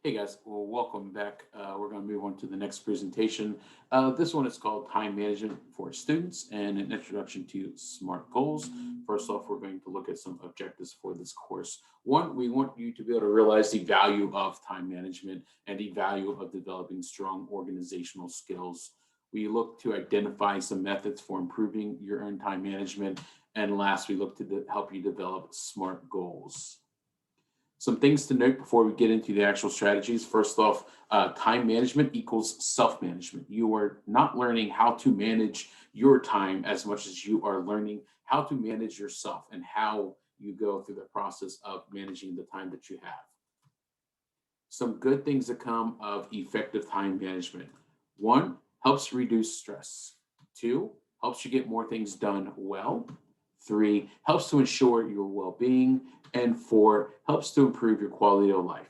Hey guys, well, welcome back. We're going to move on to the next presentation. This one is called Time Management for Students and an Introduction to SMART Goals. First off, we're going to look at some objectives for this course. One, we want you to be able to realize the value of time management and the value of developing strong organizational skills. We look to identify some methods for improving your own time management. And last, we look to help you develop SMART goals. Some things to note before we get into the actual strategies. First off, time management equals self-management. You are not learning how to manage your time as much as you are learning how to manage yourself and how you go through the process of managing the time that you have. Some good things that come of effective time management. One, helps reduce stress. Two, helps you get more things done well. Three, helps to ensure your well being. And four, helps to improve your quality of life.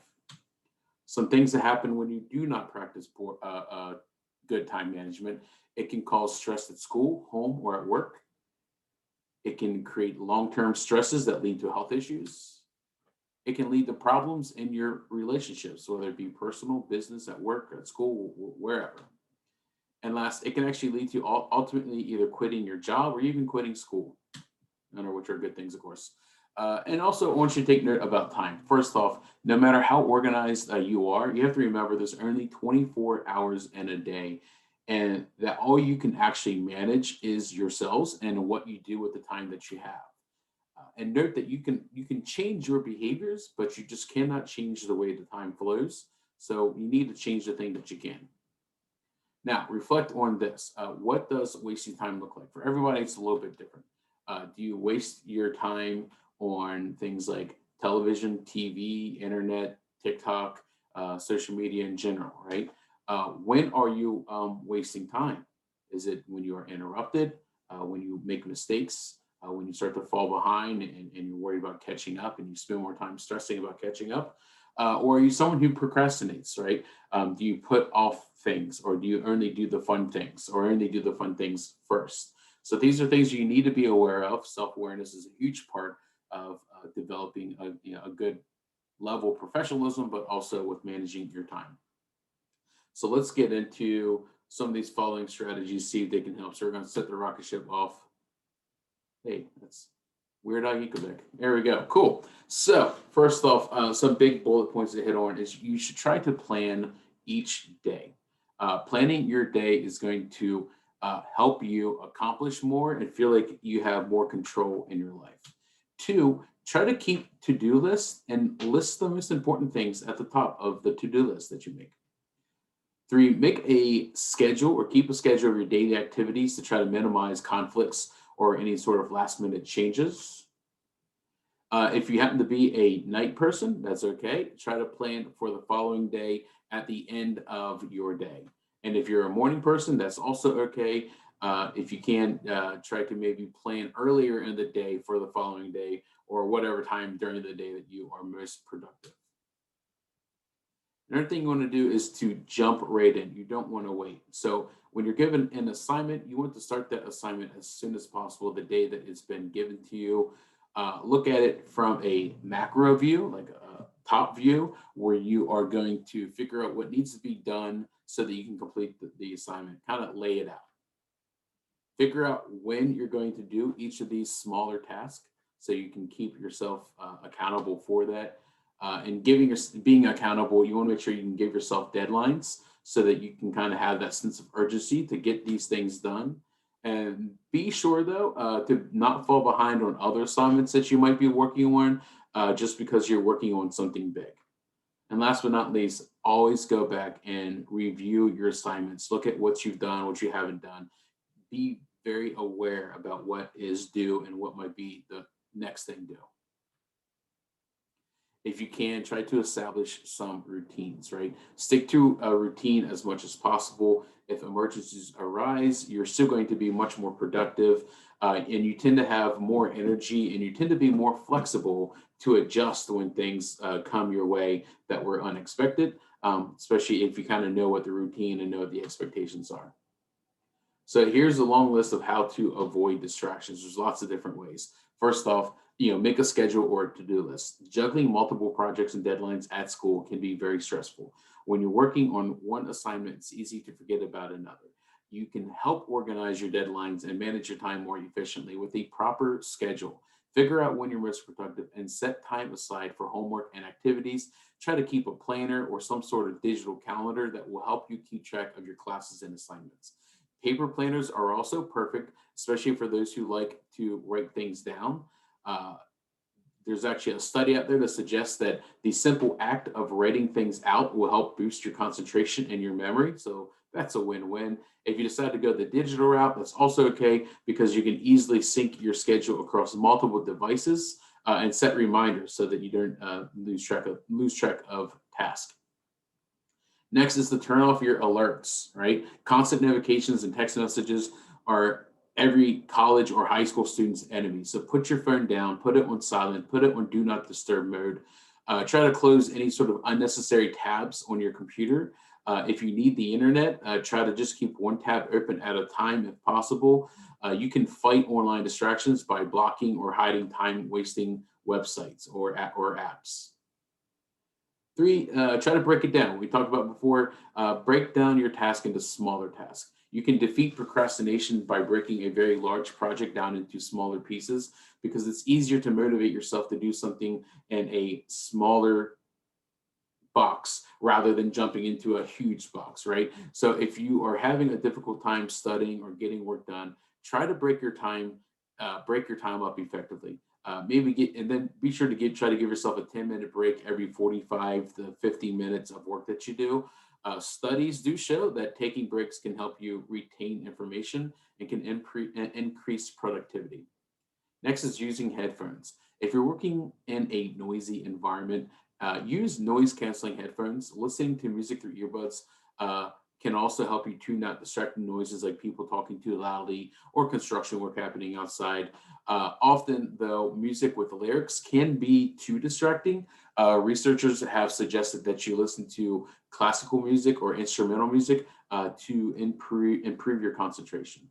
Some things that happen when you do not practice good time management. It can cause stress at school, home, or at work. It can create long term stresses that lead to health issues. It can lead to problems in your relationships, whether it be personal, business, at work, at school, wherever. And last, it can actually lead to ultimately either quitting your job or even quitting school. None of which are good things, of course. And also, I want you to take note about time. First off, no matter how organized you are, you have to remember there's only 24 hours in a day, and that all you can actually manage is yourselves and what you do with the time that you have. And note that you can change your behaviors, but you just cannot change the way the time flows. So you need to change the thing that you can. Now, reflect on this. What does wasting time look like? For everybody, it's a little bit different. Do you waste your time on things like television, TV, internet, TikTok, social media in general, right? When are you wasting time? Is it when you are interrupted, when you make mistakes, when you start to fall behind and you're worried about catching up and you spend more time stressing about catching up? Or are you someone who procrastinates, right? Do you put off things or do you only do the fun things or only do the fun things first? So these are things you need to be aware of. Self-awareness is a huge part of developing a good level of professionalism, but also with managing your time. So let's get into some of these following strategies, see if they can help. So we're going to set the rocket ship off. Hey, that's Weird Al Yankovic. There we go. Cool. So first off, some big bullet points to hit on is you should try to plan each day. Planning your day is going to help you accomplish more and feel like you have more control in your life. Two, try to keep to-do lists and list the most important things at the top of the to-do list that you make. Three, make a schedule or keep a schedule of your daily activities to try to minimize conflicts or any sort of last minute changes. If you happen to be a night person, that's okay. Try to plan for the following day at the end of your day. And if you're a morning person, that's also okay. If you can, try to maybe plan earlier in the day for the following day or whatever time during the day that you are most productive. Another thing you want to do is to jump right in. You don't want to wait. So when you're given an assignment, you want to start that assignment as soon as possible, the day that it's been given to you. Look at it from a macro view, like a top view, where you are going to figure out what needs to be done so that you can complete the assignment. Kind of lay it out. Figure out when you're going to do each of these smaller tasks so you can keep yourself accountable for that. And being accountable, you want to make sure you can give yourself deadlines so that you can kind of have that sense of urgency to get these things done. And be sure though to not fall behind on other assignments that you might be working on just because you're working on something big. And last but not least, always go back and review your assignments. Look at what you've done, what you haven't done. Be very aware about what is due and what might be the next thing due. If you can, try to establish some routines, right? Stick to a routine as much as possible. If emergencies arise, you're still going to be much more productive, and you tend to have more energy and you tend to be more flexible to adjust when things come your way that were unexpected, especially if you kind of know what the routine and know what the expectations are. So here's a long list of how to avoid distractions. There's lots of different ways. First off, Make a schedule or a to-do list. Juggling multiple projects and deadlines at school can be very stressful. When you're working on one assignment, it's easy to forget about another. You can help organize your deadlines and manage your time more efficiently with a proper schedule. Figure out when you're most productive and set time aside for homework and activities. Try to keep a planner or some sort of digital calendar that will help you keep track of your classes and assignments. Paper planners are also perfect, especially for those who like to write things down. Uh, there's actually a study out there that suggests that the simple act of writing things out will help boost your concentration and your memory. So that's a win-win. If you decide to go the digital route, that's also okay because you can easily sync your schedule across multiple devices and set reminders so that you don't lose track of task. Next is to turn off your alerts, right? Constant notifications and text messages are every college or high school student's enemy. So put your phone down, put it on silent, put it on do not disturb mode. Try to close any sort of unnecessary tabs on your computer. If you need the internet, try to just keep one tab open at a time if possible. You can fight online distractions by blocking or hiding time wasting websites or apps. Three, try to break it down. We talked about before, break down your task into smaller tasks. You can defeat procrastination by breaking a very large project down into smaller pieces because it's easier to motivate yourself to do something in a smaller box rather than jumping into a huge box, right? So if you are having a difficult time studying or getting work done, try to break your time up effectively. Maybe get and then be sure to try to give yourself a 10-minute break every 45 to 50 minutes of work that you do. Studies do show that taking breaks can help you retain information and can increase productivity. Next is using headphones. If you're working in a noisy environment, use noise canceling headphones. Listening to music through earbuds uh, can also help you tune out distracting noises like people talking too loudly or construction work happening outside. Often, though, music with lyrics can be too distracting. Researchers have suggested that you listen to classical music or instrumental music to improve your concentration.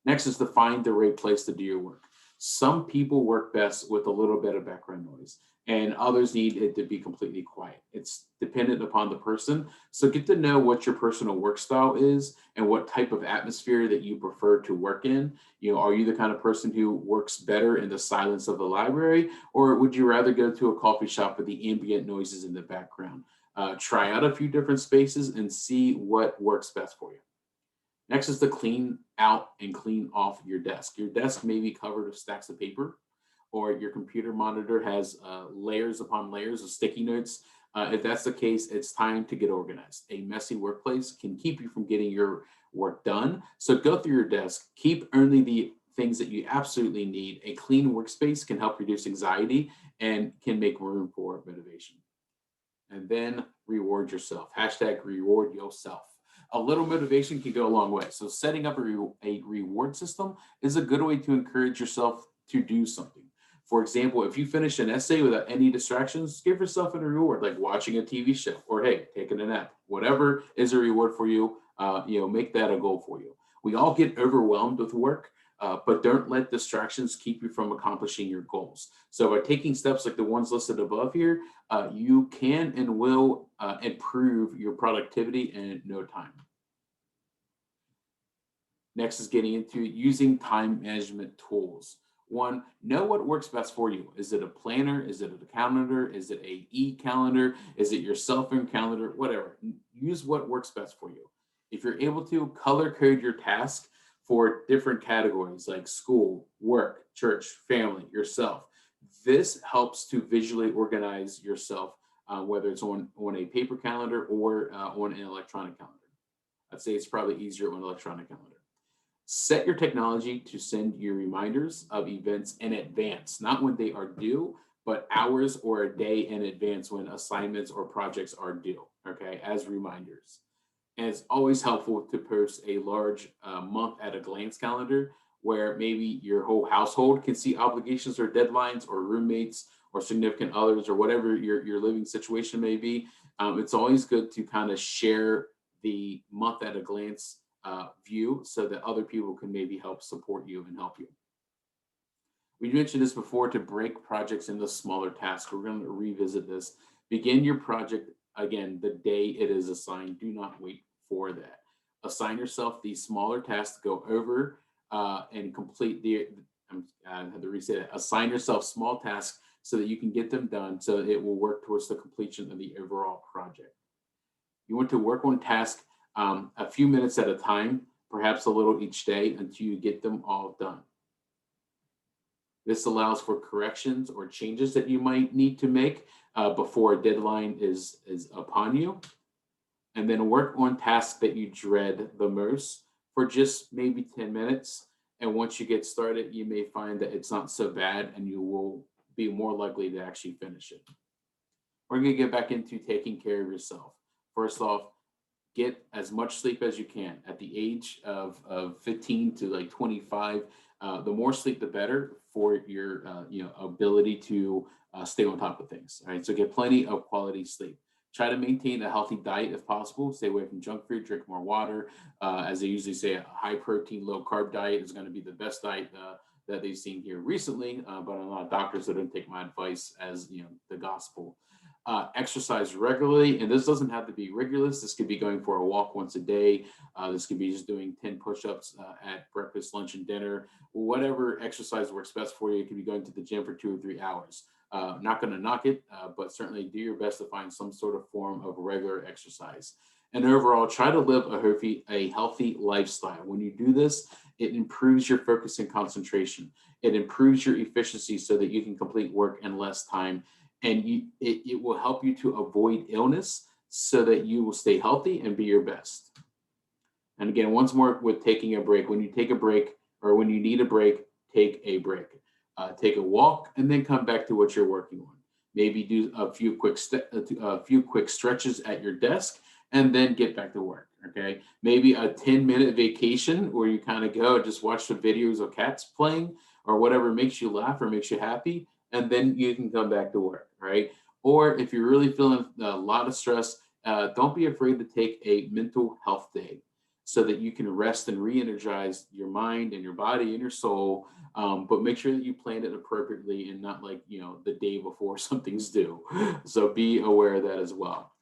Next is to find the right place to do your work. Some people work best with a little bit of background noise, and others need it to be completely quiet. It's dependent upon the person. So get to know what your personal work style is and what type of atmosphere that you prefer to work in. Are you the kind of person who works better in the silence of the library, or would you rather go to a coffee shop with the ambient noises in the background? Try out a few different spaces and see what works best for you. Next is to clean out and clean off your desk. Your desk may be covered with stacks of paper, or your computer monitor has layers upon layers of sticky notes. If that's the case, it's time to get organized. A messy workplace can keep you from getting your work done. So go through your desk, keep only the things that you absolutely need. A clean workspace can help reduce anxiety and can make room for motivation. And then reward yourself. Hashtag reward yourself. A little motivation can go a long way. So setting up a reward system is a good way to encourage yourself to do something. For example, if you finish an essay without any distractions, give yourself a reward, like watching a TV show or hey, taking a nap. Whatever is a reward for you, make that a goal for you. We all get overwhelmed with work, but don't let distractions keep you from accomplishing your goals. So by taking steps like the ones listed above here, you can and will improve your productivity in no time. Next is getting into using time management tools. One, know what works best for you. Is it a planner? Is it a calendar? Is it a e-calendar? Is it your cell phone calendar? Whatever. Use what works best for you. If you're able to color code your task for different categories like school, work, church, family, yourself, this helps to visually organize yourself, whether it's on a paper calendar or on an electronic calendar. I'd say it's probably easier on an electronic calendar. Set your technology to send you reminders of events in advance, not when they are due, but hours or a day in advance when assignments or projects are due, okay, as reminders. And it's always helpful to post a large month at a glance calendar where maybe your whole household can see obligations or deadlines or roommates or significant others or whatever your living situation may be. It's always good to kind of share the month at a glance view so that other people can maybe help support you and help you. We mentioned this before to break projects into smaller tasks. We're going to revisit this. Begin your project again the day it is assigned. Do not wait for that. Assign yourself these smaller tasks to go over and complete the. I had to reset it. Assign yourself small tasks so that you can get them done so it will work towards the completion of the overall project. You want to work on tasks a few minutes at a time, perhaps a little each day until you get them all done. This allows for corrections or changes that you might need to make before a deadline is upon you. And then work on tasks that you dread the most for just maybe 10 minutes. And once you get started, you may find that it's not so bad and you will be more likely to actually finish it. We're going to get back into taking care of yourself. First off, get as much sleep as you can. At the age of 15 to like 25, the more sleep, the better for your ability to stay on top of things. All right, so get plenty of quality sleep. Try to maintain a healthy diet if possible. Stay away from junk food. Drink more water. As they usually say, a high protein, low carb diet is going to be the best diet that they've seen here recently. But I'm not doctors that don't take my advice as the gospel. Exercise regularly, and this doesn't have to be rigorous. This could be going for a walk once a day. This could be just doing 10 push-ups at breakfast, lunch, and dinner. Whatever exercise works best for you. It could be going to the gym for 2 or 3 hours. Not going to knock it, but certainly do your best to find some sort of form of regular exercise. And overall, try to live a healthy lifestyle. When you do this, it improves your focus and concentration. It improves your efficiency so that you can complete work in less time, and it will help you to avoid illness so that you will stay healthy and be your best. And again, once more with taking a break, when you take a break or when you need a break, take a break. Take a walk and then come back to what you're working on. Maybe do a few quick stretches at your desk and then get back to work. Okay. Maybe a 10-minute vacation where you kind of go and just watch some videos of cats playing or whatever makes you laugh or makes you happy. And then you can come back to work. Right. Or if you're really feeling a lot of stress, don't be afraid to take a mental health day so that you can rest and re-energize your mind and your body and your soul. But make sure that you plan it appropriately and not like the day before something's due. So be aware of that as well.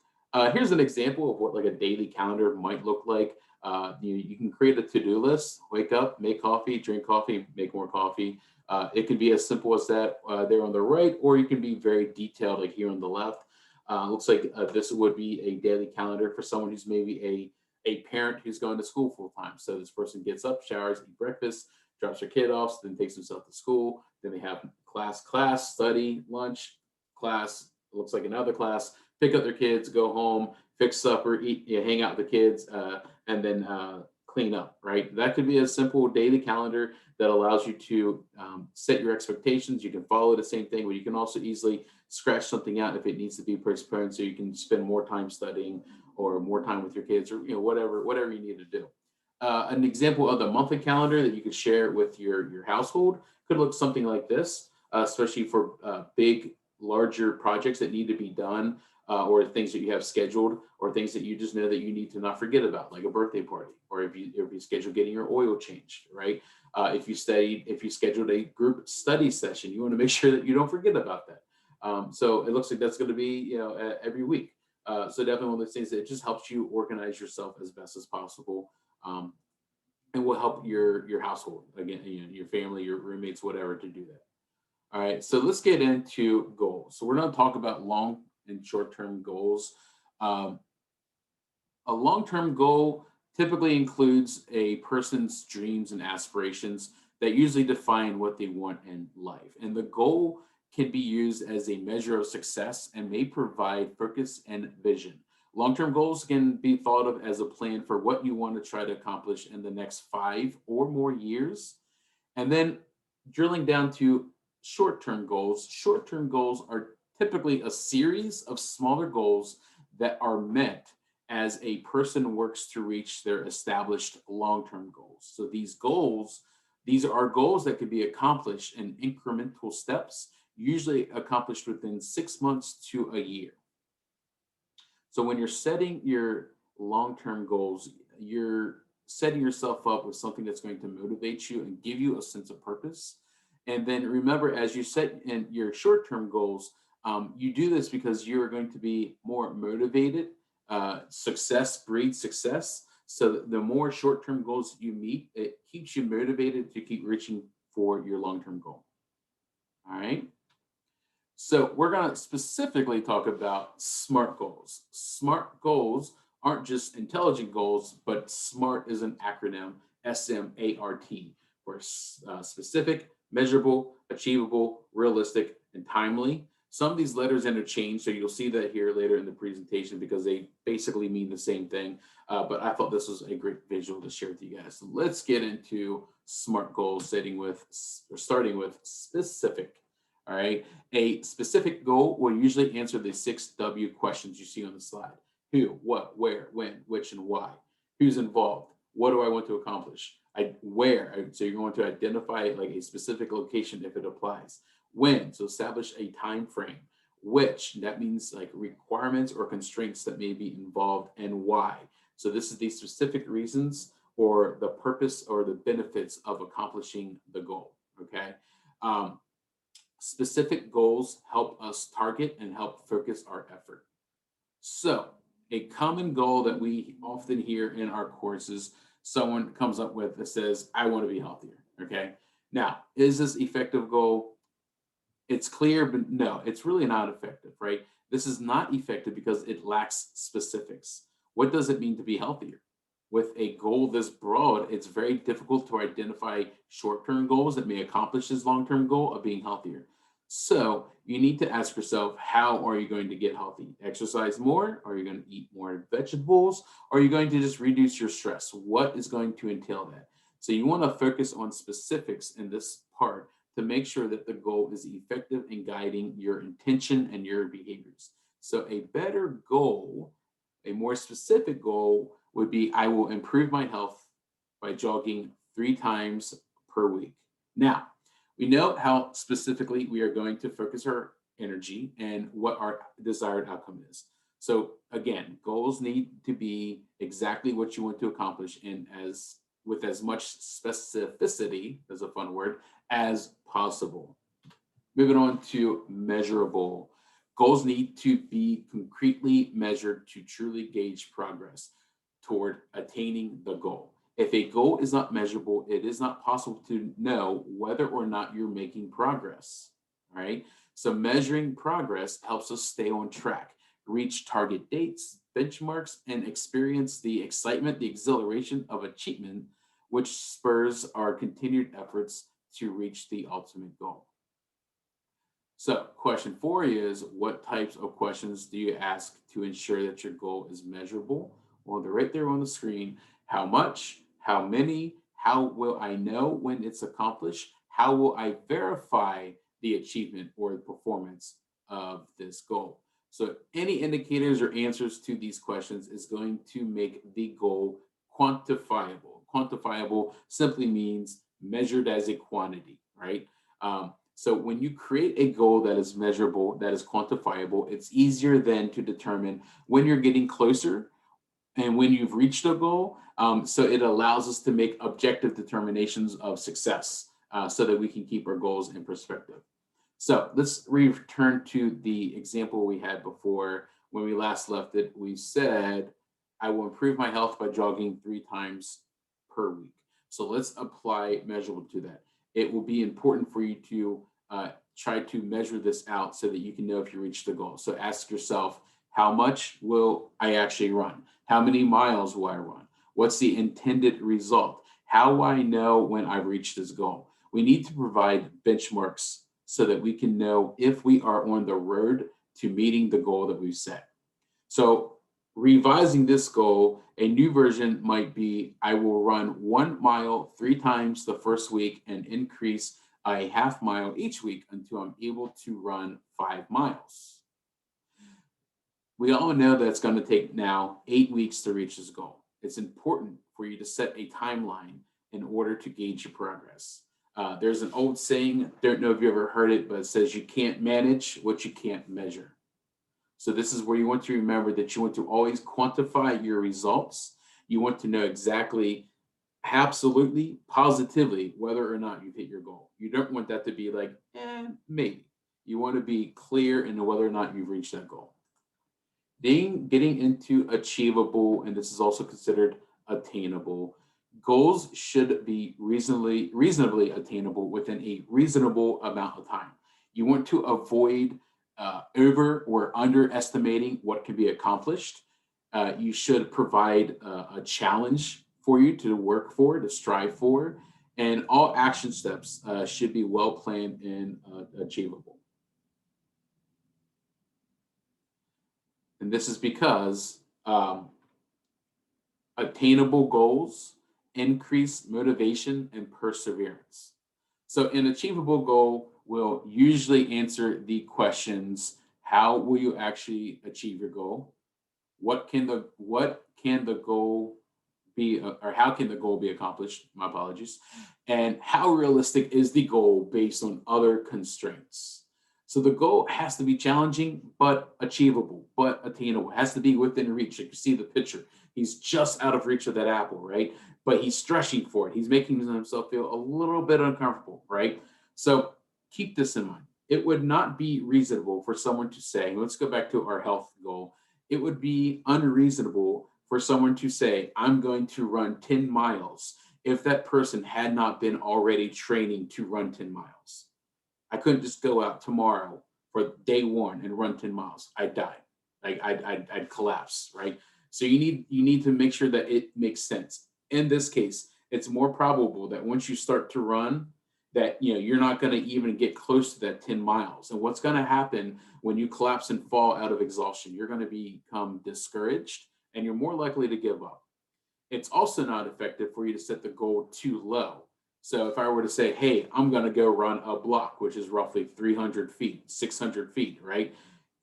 Here's an example of what like a daily calendar might look like. You can create a to-do list. Wake up, make coffee, drink coffee, make more coffee. It could be as simple as that there on the right, or you can be very detailed like here on the left. Looks like this would be a daily calendar for someone who's maybe a parent who's going to school full time. So this person gets up, showers, eat breakfast, drops their kid off, then takes himself to school. Then they have class, study, lunch, class, looks like another class, pick up their kids, go home, fix supper, eat, hang out with the kids, and then clean up, right? That could be a simple daily calendar that allows you to set your expectations. You can follow the same thing, but you can also easily scratch something out if it needs to be postponed so you can spend more time studying or more time with your kids or whatever you need to do. An example of the monthly calendar that you could share with your household could look something like this, especially for big, larger projects that need to be done, or things that you have scheduled, or things that you just know that you need to not forget about, like a birthday party, or if you schedule getting your oil changed, right? If you scheduled a group study session, you want to make sure that you don't forget about that. So it looks like that's going to be every week. So definitely one of those things that just helps you organize yourself as best as possible, and will help your household again, your family, your roommates, whatever, to do that. All right, so let's get into goals. So we're going to talk about long and short-term goals. Um, a long-term goal typically includes a person's dreams and aspirations that usually define what they want in life. And the goal can be used as a measure of success and may provide focus and vision. Long-term goals can be thought of as a plan for what you want to try to accomplish in the next 5 or more years. And then drilling down to short-term goals are typically a series of smaller goals that are met as a person works to reach their established long-term goals. So these are goals that can be accomplished in incremental steps, usually accomplished within 6 months to a year. So when you're setting your long-term goals, you're setting yourself up with something that's going to motivate you and give you a sense of purpose. And then remember, as you set in your short-term goals, you do this because you're going to be more motivated. Success breeds success. So the more short-term goals you meet, it keeps you motivated to keep reaching for your long-term goal. All right. So we're going to specifically talk about SMART goals. SMART goals aren't just intelligent goals, but SMART is an acronym, S.M.A.R.T, for specific, measurable, achievable, realistic, and timely. Some of these letters interchange, so you'll see that here later in the presentation because they basically mean the same thing. But I thought this was a great visual to share with you guys. So let's get into SMART goals, starting with specific. All right. A specific goal will usually answer the 6W questions you see on the slide. Who, what, where, when, which, and why. Who's involved? What do I want to accomplish? Where? So you're going to identify like a specific location if it applies. When? So establish a time frame. Which? That means like requirements or constraints that may be involved, and why. So this is the specific reasons or the purpose or the benefits of accomplishing the goal. Okay. Specific goals help us target and help focus our effort. So, a common goal that we often hear in our courses, someone comes up with that says, I want to be healthier. Okay. Now, is this effective goal? It's clear, but no, it's really not effective, right? This is not effective because it lacks specifics. What does it mean to be healthier? With a goal this broad, it's very difficult to identify short-term goals that may accomplish this long-term goal of being healthier. So you need to ask yourself, how are you going to get healthy? Exercise more? Are you going to eat more vegetables? Or are you going to just reduce your stress? What is going to entail that? So you want to focus on specifics in this part to make sure that the goal is effective in guiding your intention and your behaviors. So a better goal, a more specific goal would be, I will improve my health by jogging 3 times per week. Now, we know how specifically we are going to focus our energy and what our desired outcome is. So again, goals need to be exactly what you want to accomplish and as with as much specificity, that's a fun word, as possible. Moving on to measurable. Goals need to be concretely measured to truly gauge progress toward attaining the goal. If a goal is not measurable, it is not possible to know whether or not you're making progress. All right. So measuring progress helps us stay on track, reach target dates, benchmarks, and experience the excitement, the exhilaration of achievement, which spurs our continued efforts to reach the ultimate goal. So, question 4 is, what types of questions do you ask to ensure that your goal is measurable? Well, they're right there on the screen. How much? How many? How will I know when it's accomplished? How will I verify the achievement or the performance of this goal? So, any indicators or answers to these questions is going to make the goal quantifiable. Quantifiable simply means measured as a quantity, right? So when you create a goal that is measurable, that is quantifiable, it's easier then to determine when you're getting closer and when you've reached a goal. So it allows us to make objective determinations of success so that we can keep our goals in perspective. So let's return to the example we had before. When we last left it, we said, I will improve my health by jogging 3 times per week. So let's apply measurable to that. It will be important for you to try to measure this out so that you can know if you reach the goal. So ask yourself, how much will I actually run? How many miles will I run? What's the intended result? How will I know when I've reached this goal? We need to provide benchmarks so that we can know if we are on the road to meeting the goal that we've set. So revising this goal, a new version might be, I will run 1 mile 3 times the first week and increase a half mile each week until I'm able to run 5 miles. We all know that it's going to take now 8 weeks to reach this goal. It's important for you to set a timeline in order to gauge your progress. There's an old saying, don't know if you ever heard it, but it says you can't manage what you can't measure. So this is where you want to remember that you want to always quantify your results. You want to know exactly absolutely, positively, whether or not you've hit your goal. You don't want that to be like, maybe. You want to be clear in whether or not you've reached that goal. Getting into achievable, and this is also considered attainable. Goals should be reasonably attainable within a reasonable amount of time. You want to avoid over or underestimating what can be accomplished. You should provide a challenge for you to work for, to strive for, and all action steps should be well planned and achievable. And this is because attainable goals increase motivation and perseverance. So, an achievable goal will usually answer the questions: how will you actually achieve your goal? What can the goal be, or how can the goal be accomplished? My apologies. And how realistic is the goal based on other constraints? So the goal has to be challenging, but achievable, but attainable. It has to be within reach. You can see the picture. He's just out of reach of that apple, right? But he's stretching for it. He's making himself feel a little bit uncomfortable, right? So keep this in mind. It would not be reasonable for someone to say, let's go back to our health goal. It would be unreasonable for someone to say, I'm going to run 10 miles if that person had not been already training to run 10 miles. I couldn't just go out tomorrow for day one and run 10 miles. I'd die. I'd collapse, right? So you need to make sure that it makes sense. In this case, it's more probable that once you start to run, that you're not going to even get close to that 10 miles. And what's going to happen when you collapse and fall out of exhaustion? You're going to become discouraged and you're more likely to give up. It's also not effective for you to set the goal too low. So if I were to say, hey, I'm going to go run a block, which is roughly 300 feet, 600 feet, right?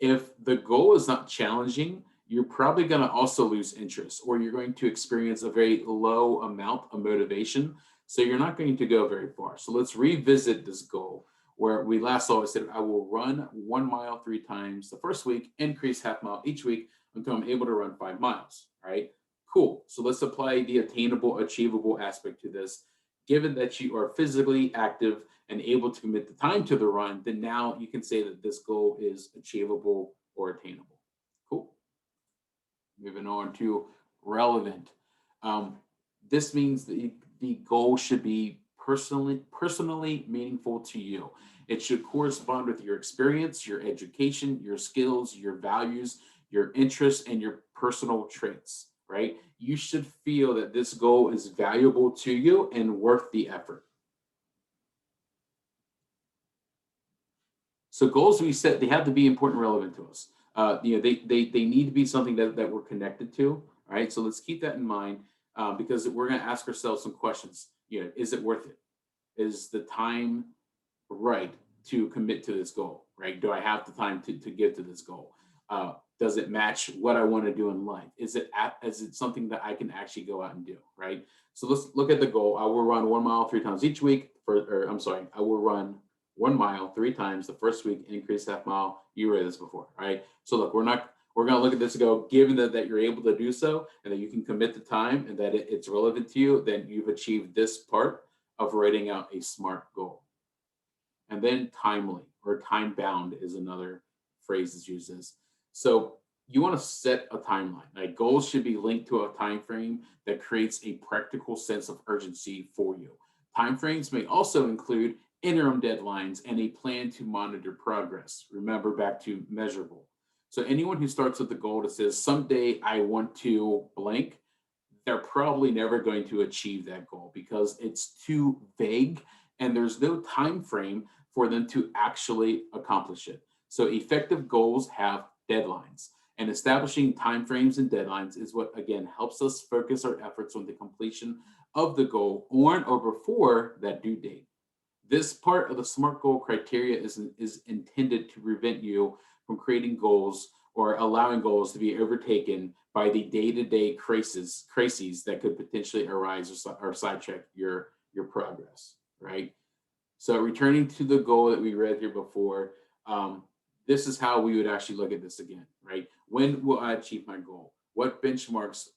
If the goal is not challenging, you're probably going to also lose interest, or you're going to experience a very low amount of motivation. So you're not going to go very far. So let's revisit this goal where we last saw. I said, I will run 1 mile 3 times the first week, increase half mile each week until I'm able to run 5 miles, right? Cool. So let's apply the attainable, achievable aspect to this. Given that you are physically active and able to commit the time to the run, then now you can say that this goal is achievable or attainable. Cool. Moving on to relevant. Um, this means that the goal should be personally meaningful to you. It should correspond with your experience, your education, your skills, your values, your interests, and your personal traits, right? You should feel that this goal is valuable to you and worth the effort. So goals we set, they have to be important, and relevant to us. They need to be something that we're connected to. All right. So let's keep that in mind, because we're going to ask ourselves some questions. Is it worth it? Is the time right to commit to this goal? Right? Do I have the time to get to this goal? Does it match what I want to do in life? Is it something that I can actually go out and do? Right. So let's look at the goal. I will run 1 mile 3 times each week. Or I'm sorry, I will run 1 mile 3 times the first week and increase half mile. You read this before, right? So look, we're going to look at this and go, given that you're able to do so and that you can commit the time and that it's relevant to you, then you've achieved this part of writing out a SMART goal. And then timely or time bound is another phrase that's used as. So you want to set a timeline. Like, goals should be linked to a time frame that creates a practical sense of urgency for you. Timeframes may also include interim deadlines and a plan to monitor progress. Remember, back to measurable. So anyone who starts with the goal that says someday I want to blank, they're probably never going to achieve that goal because it's too vague and there's no time frame for them to actually accomplish it. So effective goals have deadlines, and establishing timeframes and deadlines is what again helps us focus our efforts on the completion of the goal on or before that due date. This part of the SMART goal criteria is intended to prevent you from creating goals or allowing goals to be overtaken by the day-to-day crises that could potentially arise or sidetrack your progress, right? So returning to the goal that we read here before, this is how we would actually look at this again, right? When will I achieve my goal? What benchmarks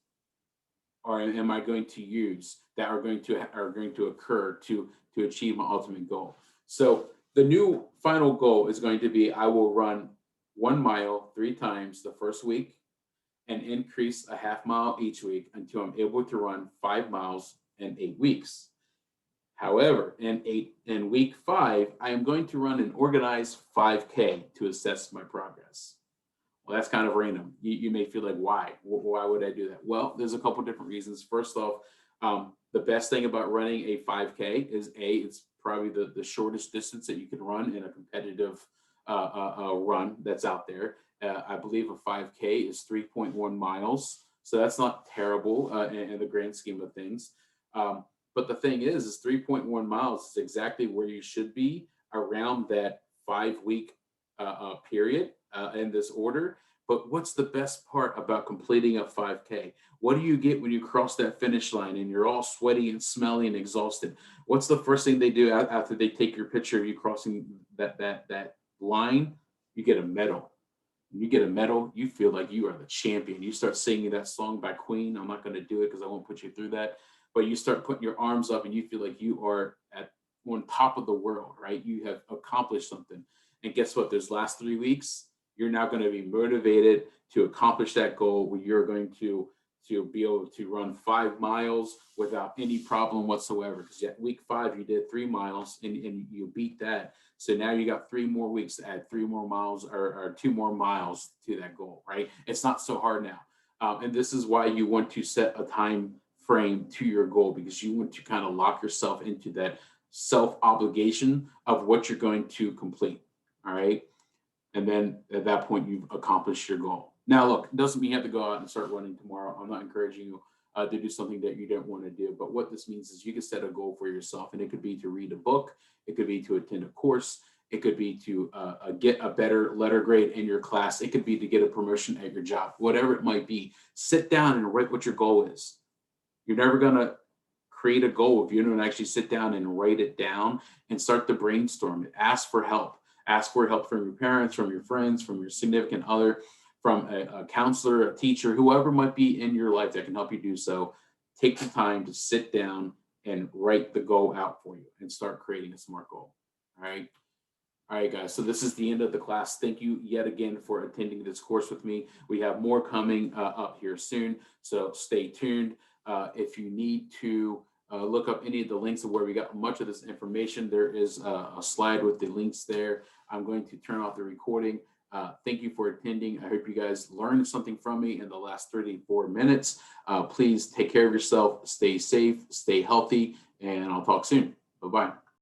or am I going to use that are going to occur to achieve my ultimate goal? So the new final goal is going to be I will run 1 mile 3 times the first week and increase a half mile each week until I'm able to run 5 miles in 8 weeks. However, in week 5, I am going to run an organized 5K to assess my progress. Well, that's kind of random. You may feel like, why? Why would I do that? Well, there's a couple different reasons. First off, the best thing about running a 5K is it's probably the shortest distance that you can run in a competitive run that's out there. I believe a 5K is 3.1 miles. So that's not terrible in the grand scheme of things. But the thing is 3.1 miles is exactly where you should be around that 5 week period in this order. But what's the best part about completing a 5K? What do you get when you cross that finish line and you're all sweaty and smelly and exhausted? What's the first thing they do after they take your picture of you crossing that line? You get a medal. When you get a medal, you feel like you are the champion. You start singing that song by Queen. I'm not going to do it because I won't put you through that. But you start putting your arms up and you feel like you are on top of the world, right? You have accomplished something. And guess what? Those last 3 weeks, you're now going to be motivated to accomplish that goal where you're going to be able to run 5 miles without any problem whatsoever. Because at week 5, you did 3 miles and you beat that. So now you got 3 more weeks to add 3 more miles or 2 more miles to that goal, right? It's not so hard now. And this is why you want to set a time frame to your goal, because you want to kind of lock yourself into that self obligation of what you're going to complete. All right. And then at that point, you've accomplished your goal. Now, look, it doesn't mean you have to go out and start running tomorrow. I'm not encouraging you to do something that you don't want to do. But what this means is you can set a goal for yourself, and it could be to read a book, it could be to attend a course, it could be to get a better letter grade in your class, it could be to get a promotion at your job, whatever it might be. Sit down and write what your goal is. You're never going to create a goal if you don't actually sit down and write it down and start to brainstorm it. Ask for help. Ask for help from your parents, from your friends, from your significant other, from a counselor, a teacher, whoever might be in your life that can help you do so. Take the time to sit down and write the goal out for you and start creating a SMART goal. All right. All right, guys. So this is the end of the class. Thank you yet again for attending this course with me. We have more coming up here soon. So stay tuned. If you need to look up any of the links of where we got much of this information, there is a slide with the links there. I'm going to turn off the recording. Thank you for attending. I hope you guys learned something from me in the last 34 minutes. Please take care of yourself, stay safe, stay healthy, and I'll talk soon. Bye-bye.